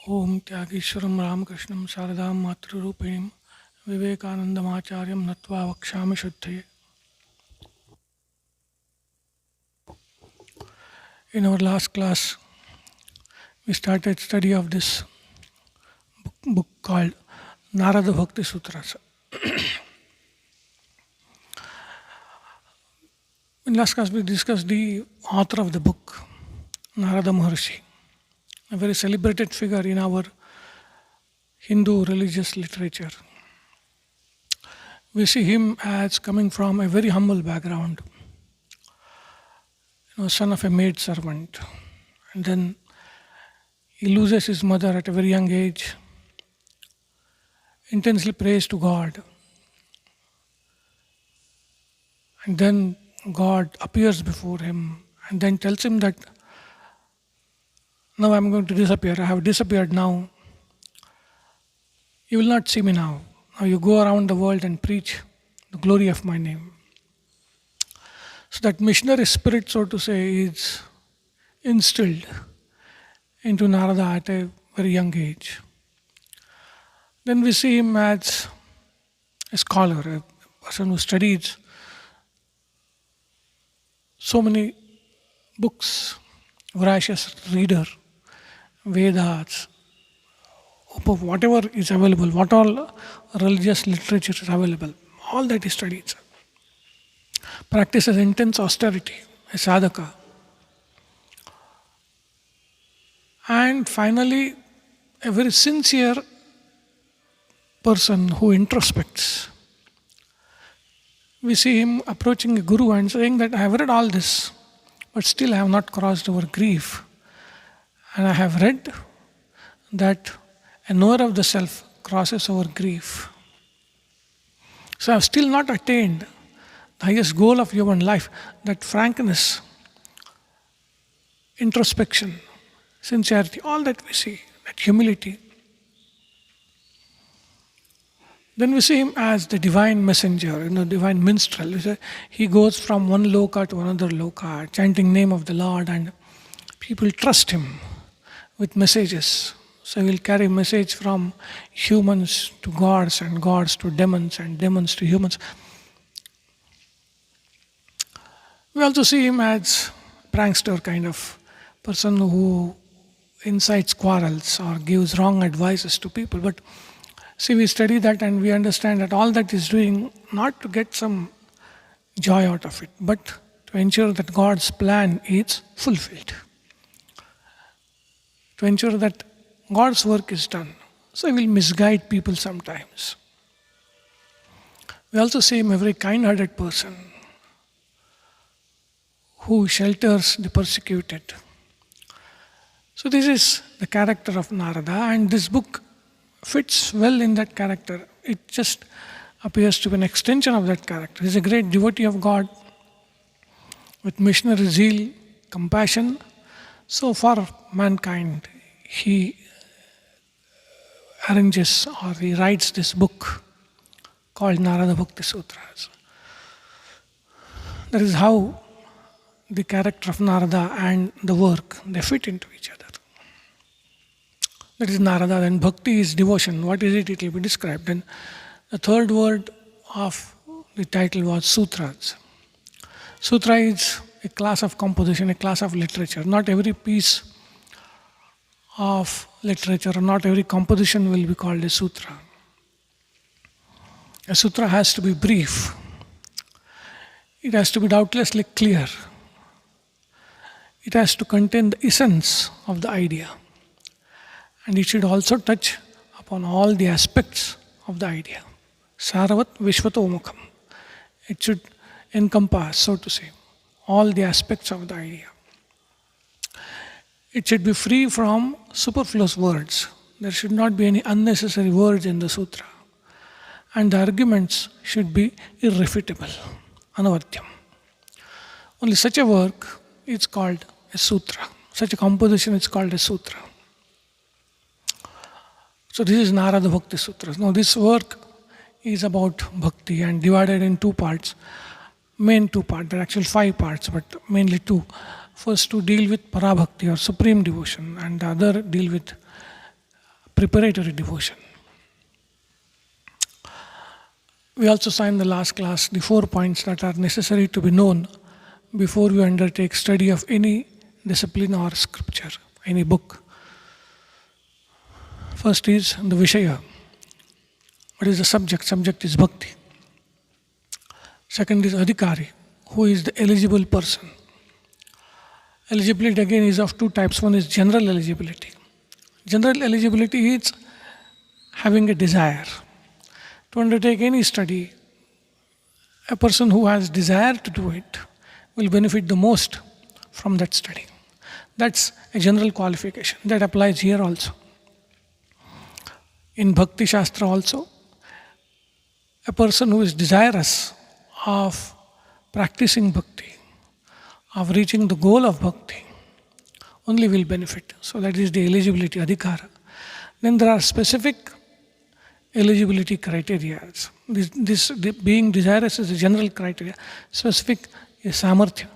ओम त्यागेश्वरम रामकृष्णम शारदां मातृरूपिणीं विवेकानंदमाचार्यं नत्वा वक्ष्यामि शुद्धये. In our last class, we started study of this book called Narada Bhakti Sutras. In last class, we discussed the author of the book, Narada Maharshi, a very celebrated figure in our Hindu religious literature. We see him as coming from a very humble background, son of a maid servant, and then he loses his mother at a very young age, intensely prays to God, and then God appears before him and then tells him that now I'm going to disappear. I have disappeared now. You will not see me now. Now you go around the world and preach the glory of my name. So that missionary spirit, so to say, is instilled into Narada at a very young age. Then we see him as a scholar, a person who studies so many books, voracious reader, Vedas, whatever is available, what all religious literature is available, all that he studies. Practices intense austerity, a sadhaka. And finally, a very sincere person who introspects. We see him approaching a guru and saying that I have read all this, but still I have not crossed over grief. And I have read that a knower of the self crosses over grief. So I have still not attained the highest goal of human life, that frankness, introspection, sincerity, all that we see, that humility. Then we see him as the divine messenger, divine minstrel. He goes from one loka to another loka, chanting name of the Lord, and people trust him with messages. So he will carry message from humans to gods and gods to demons and demons to humans. We also see him as prankster kind of person who incites quarrels or gives wrong advices to people. But see, we study that and we understand that all that is doing not to get some joy out of it, but to ensure that God's plan is fulfilled. To ensure that God's work is done. So he will misguide people sometimes. We also see him a very kind-hearted person who shelters the persecuted. So this is the character of Narada, and this book fits well in that character. It just appears to be an extension of that character. He is a great devotee of God with missionary zeal, compassion. So for mankind, he arranges or he writes this book called Narada Bhakti Sutras. That is how the character of Narada and the work, they fit into each other. That is Narada. Then Bhakti is devotion. What is it? It will be described. Then the third word of the title was Sutras. Sutra is a class of composition, a class of literature. Not every piece of literature or not every composition will be called a sutra. A sutra has to be brief. It has to be doubtlessly clear. It has to contain the essence of the idea. And it should also touch upon all the aspects of the idea. Saravat Vishwatomukham. It should encompass, so to say, all the aspects of the idea. It should be free from superfluous words. There should not be any unnecessary words in the sutra. And the arguments should be irrefutable, anavadyam. Only such a work is called a sutra. Such a composition is called a sutra. So this is Narada Bhakti Sutras. Now this work is about bhakti and divided in two parts. Main two parts. There are actually 5 parts, but mainly 2. First to deal with parabhakti or supreme devotion, and the other deal with preparatory devotion. We also saw in the last class the 4 points that are necessary to be known before we undertake study of any discipline or scripture, any book. First is the Vishaya. What is the subject? Subject is Bhakti. Second is Adhikari, who is the eligible person. Eligibility again is of two types. One is general eligibility. General eligibility is having a desire to undertake any study. A person who has desire to do it will benefit the most from that study. That's a general qualification. That applies here also. In Bhakti Shastra also, a person who is desirous of practicing Bhakti, of reaching the goal of Bhakti, only will benefit. So that is the eligibility, Adhikara. Then there are specific eligibility criteria. Being desirous is a general criteria. Specific is Samarthya.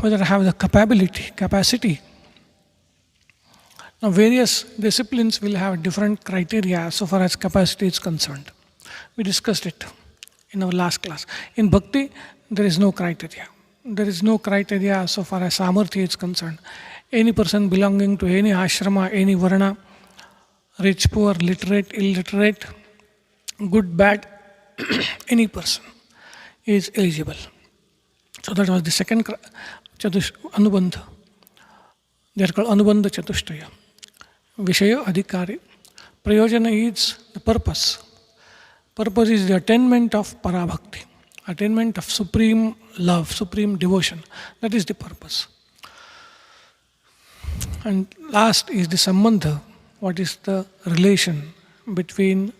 Whether I have the capacity. Now various disciplines will have different criteria so far as capacity is concerned. We discussed it in our last class. In Bhakti, there is no criteria. There is no criteria so far as Samarthya is concerned. Any person belonging to any ashrama, any varna, rich, poor, literate, illiterate, good, bad, any person is eligible. So that was the second Anubandha. They are called Anubandha Chatushtaya. Vishaya Adhikari. Prayojana is the purpose. Purpose is the attainment of Parabhakti, attainment of supreme love, supreme devotion. That is the purpose. And last is the Sambandha. What is the relation between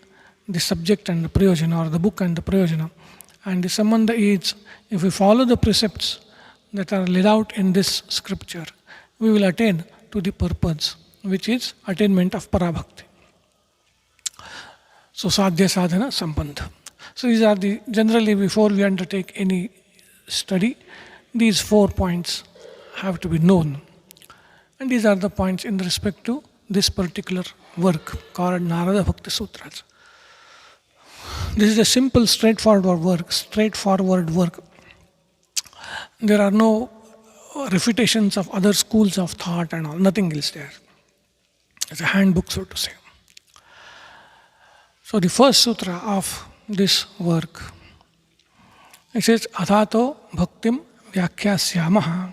the subject and the Prayojana, or the book and the Prayojana? And the Sambandha is, if we follow the precepts that are laid out in this scripture, we will attain to the purpose, which is attainment of Parabhakti. So Sadhya Sadhana Sambandha. So these are the, generally before we undertake any study, these 4 points have to be known. And these are the points in respect to this particular work called Narada Bhakti Sutras. This is a simple, straightforward work. There are no refutations of other schools of thought and all, nothing else there. It's a handbook, so to say. So the first sutra of this work, it says, Athato Bhaktim Vyakhyasyaamaha.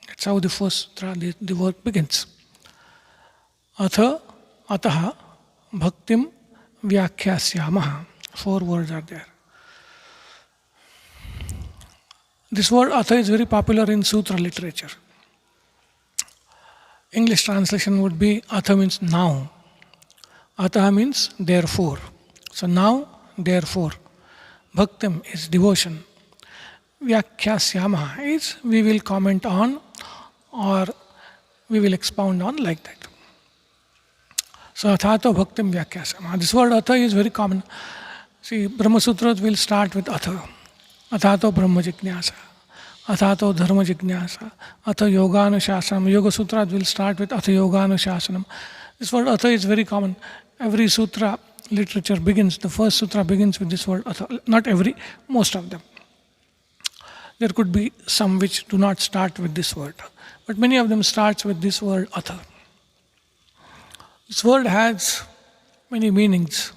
That's how the first sutra, the work begins. Ataha Bhaktim Vyakhyasyaamaha. 4 words are there. This word Atha is very popular in Sutra literature. English translation would be Atha means now. Atha means therefore. So now, therefore. Bhaktim is devotion. Vyakhyasyaamaha is we will comment on or we will expound on, like that. So Athato Bhaktim Vyakhyasyaamaha. This word Atha is very common. See, Brahma Sutras will start with Atha. Athato Brahma Jignasa. Athato Dharma Jignasa. Atha Yoganushasana. Yoga Sutras will start with Atha Yoganushasana. This word Atha is very common. Every sutra literature begins, the first sutra begins with this word Atha. Not every, most of them. There could be some which do not start with this word. But many of them starts with this word Atha. This word has many meanings.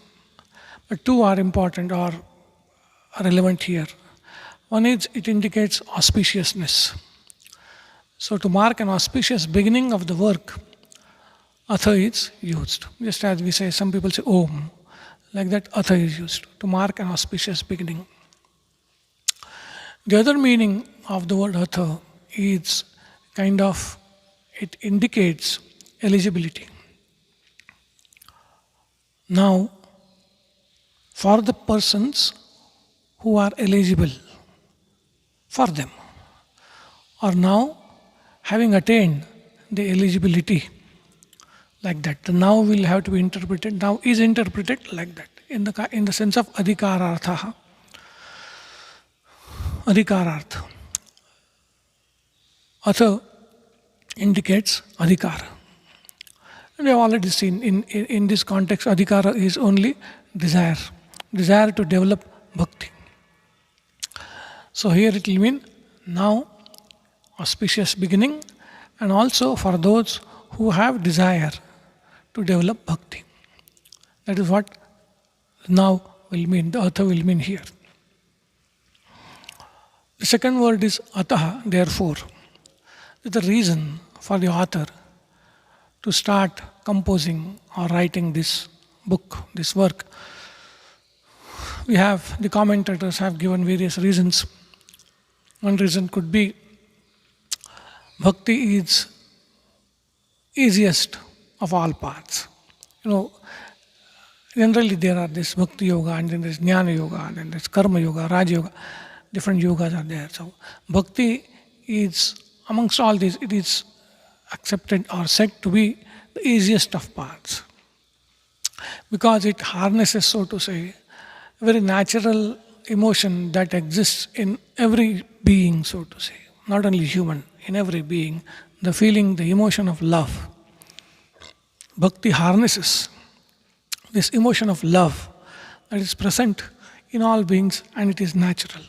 But 2 are important or relevant here. One is it indicates auspiciousness. So to mark an auspicious beginning of the work, Atha is used. Just as we say, some people say Om. Like that, Atha is used to mark an auspicious beginning. The other meaning of the word Atha is kind of, it indicates eligibility. Now, for the persons who are eligible, for them, are now having attained the eligibility, like that. The now will have to be interpreted, now is interpreted like that, in the sense of adhikarartha. Adhikarartha. Atha indicates adhikara. And we have already seen in this context, adhikara is only desire to develop bhakti. So here it will mean now auspicious beginning, and also for those who have desire to develop bhakti. That is what now will mean, the artha will mean here. The second word is ataha, therefore. The reason for the author to start composing or writing this book, this work. The commentators have given various reasons. One reason could be bhakti is easiest of all paths. Generally there are this bhakti yoga, and then there's jnana yoga, and then there's karma yoga, raja yoga. Different yogas are there. So bhakti is, amongst all these, it is accepted or said to be the easiest of paths, because it harnesses, so to say, a very natural emotion that exists in every being, so to say, not only human, in every being, the feeling, the emotion of love. Bhakti harnesses this emotion of love that is present in all beings, and it is natural.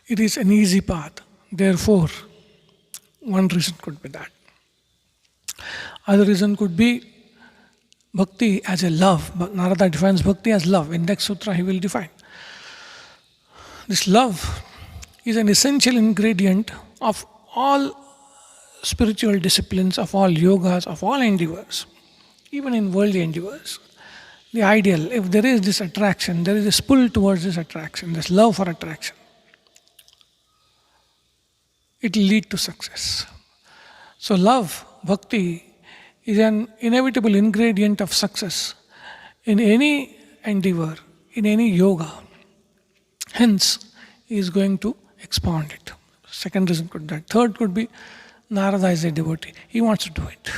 It is an easy path. Therefore, one reason could be that. Other reason could be bhakti as a love. But Narada defines bhakti as love. In next sutra he will define. This love is an essential ingredient of all spiritual disciplines, of all yogas, of all endeavors, even in worldly endeavors. The ideal, if there is this attraction, there is a pull towards this attraction, this love for attraction, it will lead to success. So love, bhakti, is an inevitable ingredient of success in any endeavor, in any yoga. Hence, he is going to expound it. Second reason could be that. Third could be Narada is a devotee. He wants to do it.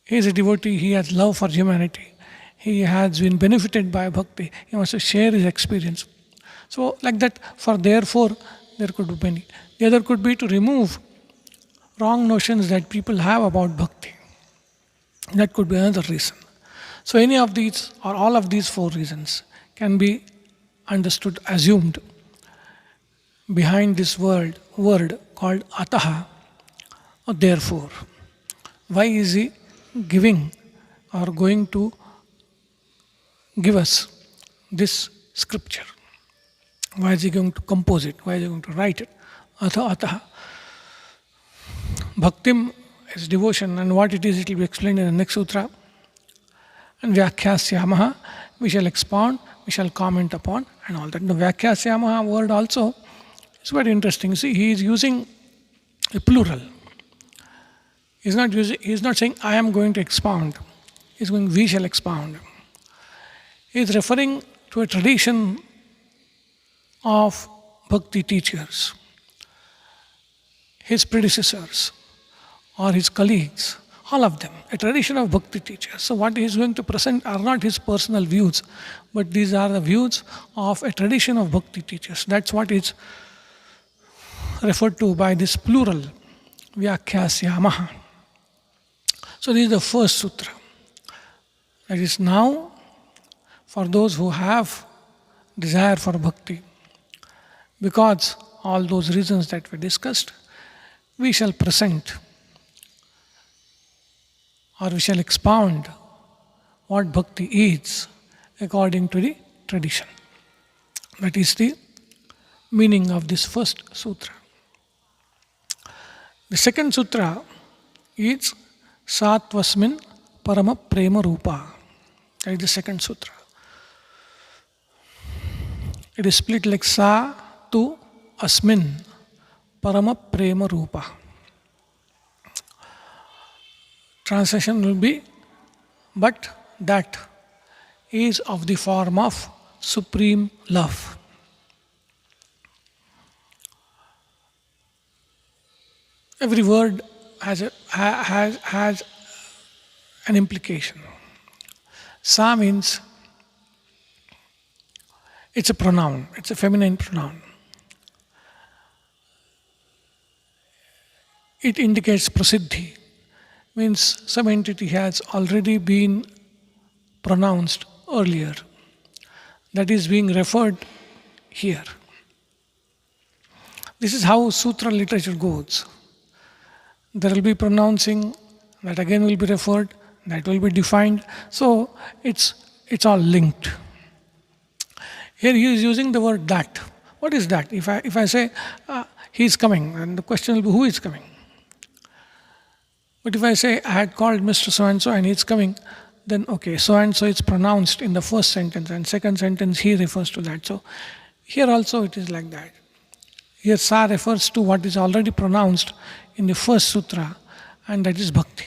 He is a devotee, he has love for humanity. He has been benefited by bhakti. He wants to share his experience. So, like that, therefore, there could be many. The other could be to remove wrong notions that people have about bhakti. That could be another reason. So any of these or all of these four reasons can be understood, assumed behind this word called ataha, or therefore. Why is he giving or going to give us this scripture? Why is he going to compose it? Why is he going to write it? Ataha. Bhaktim is devotion, and what it is, it will be explained in the next sutra. And Vyakyasyamaha, we shall expound, we shall comment upon, and all that. The Vyakyasyamaha word also is very interesting. You see, he is using a plural. He is not saying, I am going to expound. He is going, we shall expound. He is referring to a tradition of bhakti teachers, his predecessors, or his colleagues, all of them, a tradition of bhakti teachers. So what he is going to present are not his personal views, but these are the views of a tradition of bhakti teachers. That's what is referred to by this plural, Vyakyasyamaha. So this is the first sutra. That is now, for those who have desire for bhakti, because all those reasons that we discussed, we shall present or we shall expound what bhakti is according to the tradition. That is the meaning of this first sutra. The second sutra is Satvasmin Parama Prema Rupa. That is the second sutra. It is split like Sa tu Asmin Parama Prema Rupa. Translation will be, but that is of the form of supreme love. Every word has an implication. Sa means it's a pronoun, it's a feminine pronoun. it indicates prasiddhi, means some entity has already been pronounced earlier. That is being referred here. This is how sutra literature goes. There will be pronouncing, that again will be referred, that will be defined. So it's all linked. Here he is using the word that. What is that? If I say he is coming, and the question will be who is coming? But if I say I had called Mr. So and so and he is coming, then okay, so and so is pronounced in the first sentence, and second sentence he refers to that. So here also it is like that. Here sa refers to what is already pronounced in the first sutra, and that is bhakti.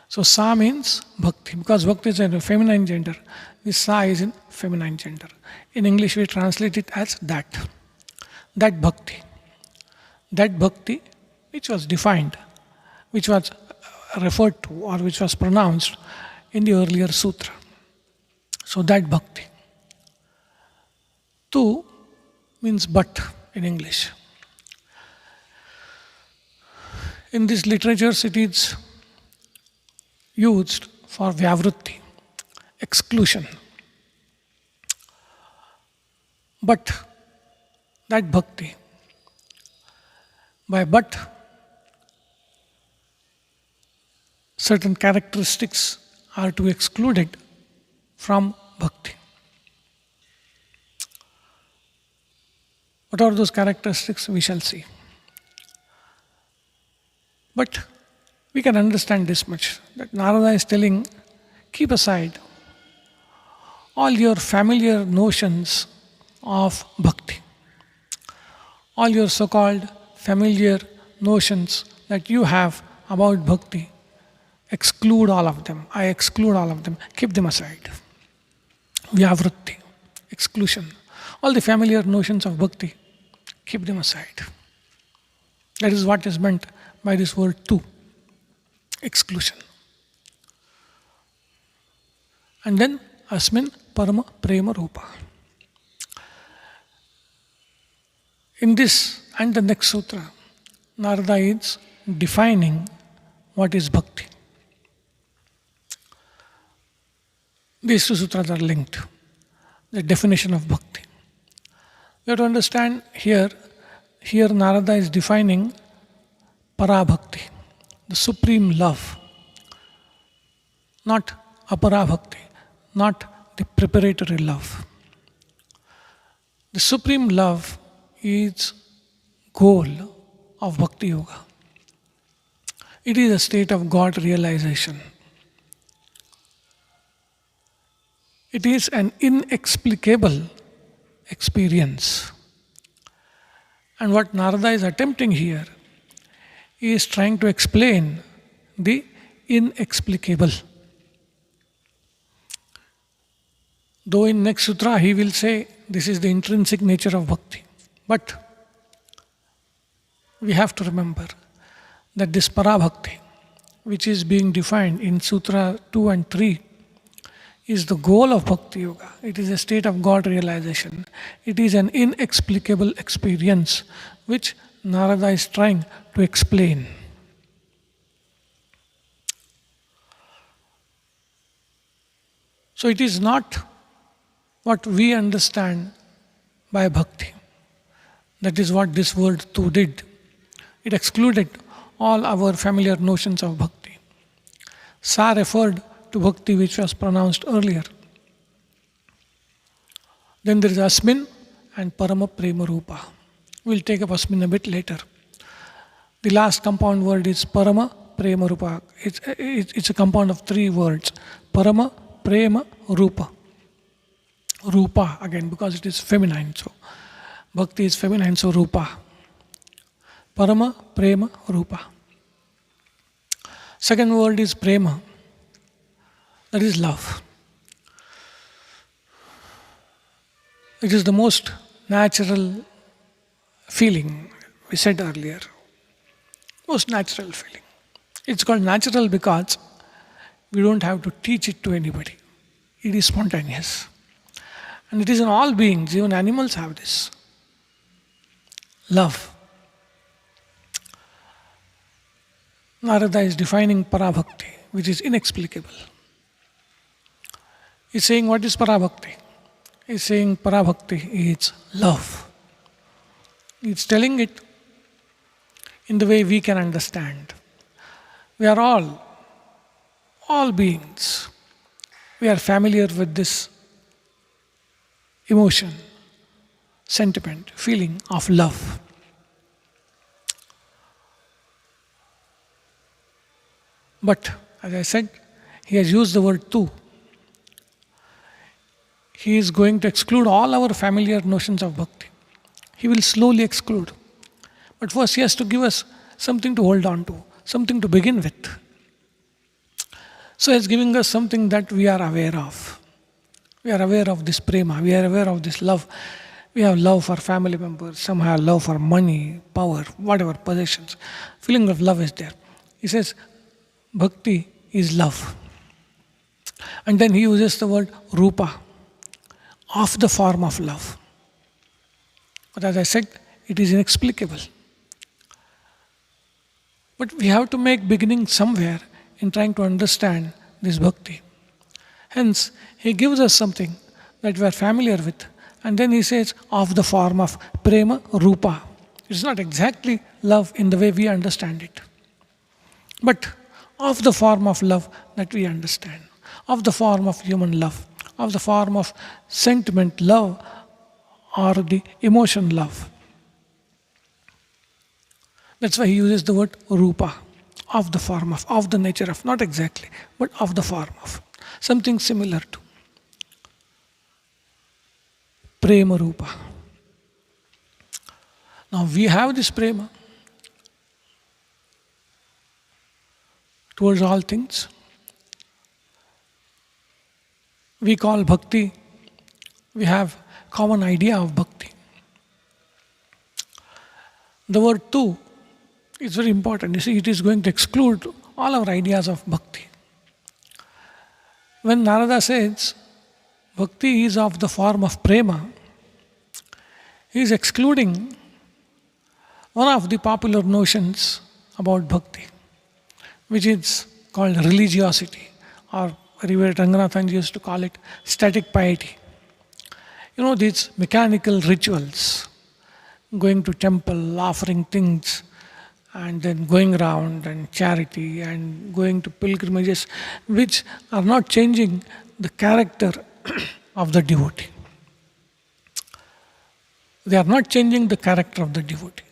So sa means bhakti, because bhakti is in a feminine gender. This sa is in feminine gender. In English we translate it as that. That bhakti. That bhakti which was defined, which was referred to or which was pronounced in the earlier sutra. So that bhakti. Tu means but in English. In these literatures it is used for vyavrutti, exclusion. But that bhakti, by but, certain characteristics are to be excluded from bhakti. What are those characteristics? We shall see. But we can understand this much, that Narada is telling, keep aside all your familiar notions of bhakti, all your so-called familiar notions that you have about bhakti. Exclude all of them. I exclude all of them. Keep them aside. Vyavrutti, exclusion. All the familiar notions of bhakti, keep them aside. That is what is meant by this word tu, exclusion. And then asmin parama prema rupa. In this and the next sutra, Narada is defining what is bhakti. These two sutras are linked. The definition of bhakti. You have to understand here Narada is defining para-bhakti, the supreme love, not apara-bhakti, not the preparatory love. The supreme love is goal of bhakti yoga. It is a state of God realization. It is an inexplicable experience. And what Narada is attempting here is trying to explain the inexplicable. Though in next sutra he will say this is the intrinsic nature of bhakti. But we have to remember that this para-bhakti, which is being defined in Sutra 2 and 3, is the goal of Bhakti Yoga. It is a state of God realization. It is an inexplicable experience which Narada is trying to explain. So it is not what we understand by bhakti. That is what this word tu did. It excluded all our familiar notions of bhakti. Sa referred to bhakti which was pronounced earlier. Then there is asmin and parama prema rupa. We will take up asmin a bit later. The last compound word is parama prema rupa. It's a compound of 3 words. Parama prema rupa. Rupa again because it is feminine. So bhakti is feminine, so rupa. Parama prema rupa. Second word is prema. That is love. It is the most natural feeling, we said earlier. Most natural feeling. It's called natural because we don't have to teach it to anybody. It is spontaneous. And it is in all beings, even animals have this. Love. Narada is defining parabhakti, which is inexplicable. He's saying, what is parabhakti? He's saying parabhakti is love. He's telling it in the way we can understand. We are all beings. We are familiar with this emotion, sentiment, feeling of love. But, as I said, he has used the word tu. He is going to exclude all our familiar notions of bhakti. He will slowly exclude. But first he has to give us something to hold on to, something to begin with. So he is giving us something that we are aware of. We are aware of this prema, we are aware of this love. We have love for family members, some have love for money, power, whatever, possessions. Feeling of love is there. He says, bhakti is love. And then he uses the word rupa, of the form of love. But as I said, it is inexplicable. But we have to make beginning somewhere in trying to understand this bhakti. Hence, he gives us something that we are familiar with. And then he says, of the form of prema rupa. It's not exactly love in the way we understand it. But of the form of love that we understand. Of the form of human love. Of the form of sentiment love or the emotion love. That's why he uses the word rupa, of the form of the nature of, not exactly, but of the form of. Something similar to prema rupa. Now we have this prema towards all things. We call bhakti, we have common idea of bhakti. The word tu is very important. You see, it is going to exclude all our ideas of bhakti. When Narada says bhakti is of the form of prema, he is excluding one of the popular notions about bhakti, which is called religiosity, or Revered Ranganathanji used to call it static piety. You know, these mechanical rituals, going to temple, offering things, and then going around, and charity, and going to pilgrimages, which are not changing the character of the devotee. They are not changing the character of the devotee.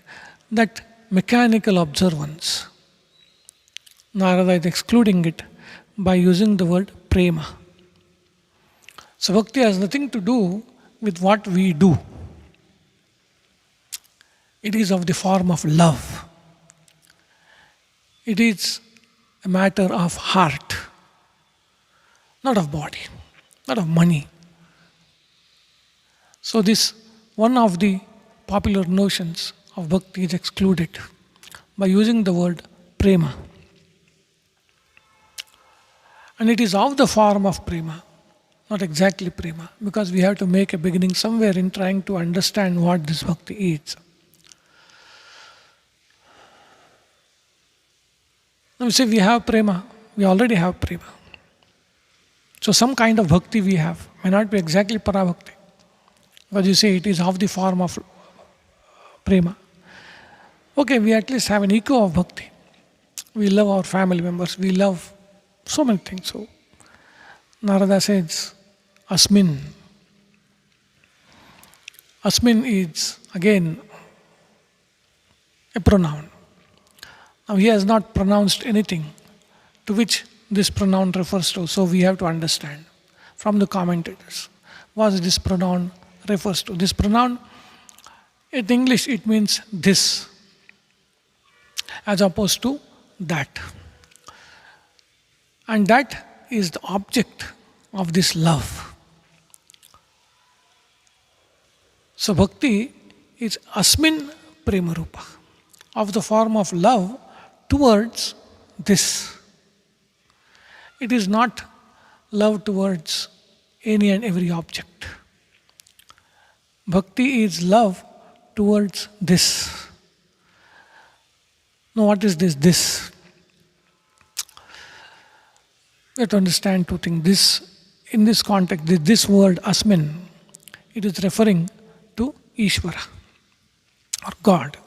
That mechanical observance, Narada is excluding it by using the word prema. So bhakti has nothing to do with what we do. It is of the form of love. It is a matter of heart, not of body, not of money. So this one of the popular notions of bhakti is excluded by using the word prema. And it is of the form of prema, not exactly prema, because we have to make a beginning somewhere in trying to understand what this bhakti is. Now we say we have prema, we already have prema. So some kind of bhakti we have, may not be exactly parabhakti. Because you say it is of the form of prema. Okay, we at least have an echo of bhakti. We love our family members, we love so many things. So Narada says, Asmin. Asmin is again a pronoun. Now he has not pronounced anything to which this pronoun refers to, so we have to understand from the commentators what this pronoun refers to. This pronoun, in English it means this, as opposed to that. And that is the object of this love. So bhakti is asmin prema rupa, of the form of love towards this. It is not love towards any and every object. Bhakti is love towards this. Now what is this? This. We have to understand two things. In this context, this word Asmin, it is referring to Ishvara or God.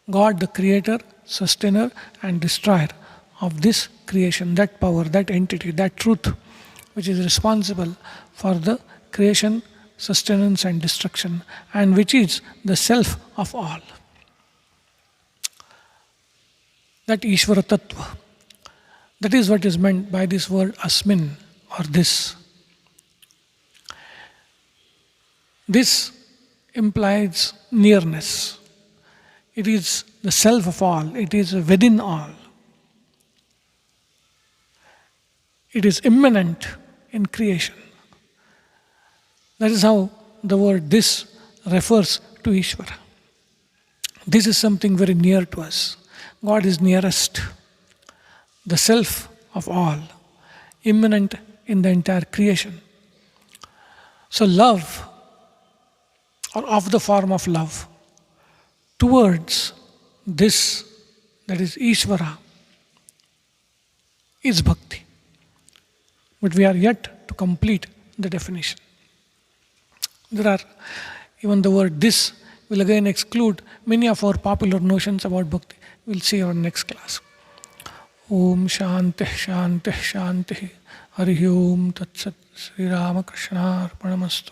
God, the creator, sustainer, and destroyer of this creation, that power, that entity, that truth, which is responsible for the creation, sustenance, and destruction, and which is the self of all. That Ishvara Tattva. That is what is meant by this word Asmin or this. This implies nearness. It is the self of all, it is within all. It is immanent in creation. That is how the word this refers to Ishvara. This is something very near to us. God is nearest, the self of all, immanent in the entire creation. So, love, or of the form of love, towards this, that is Ishvara, is bhakti. But we are yet to complete the definition. There are, even the word this will again exclude many of our popular notions about bhakti. We'll see our next class. Om Shanti Shanti Shanti Hari Om Tat Sat Sri Ramakrishna Arpanamastu.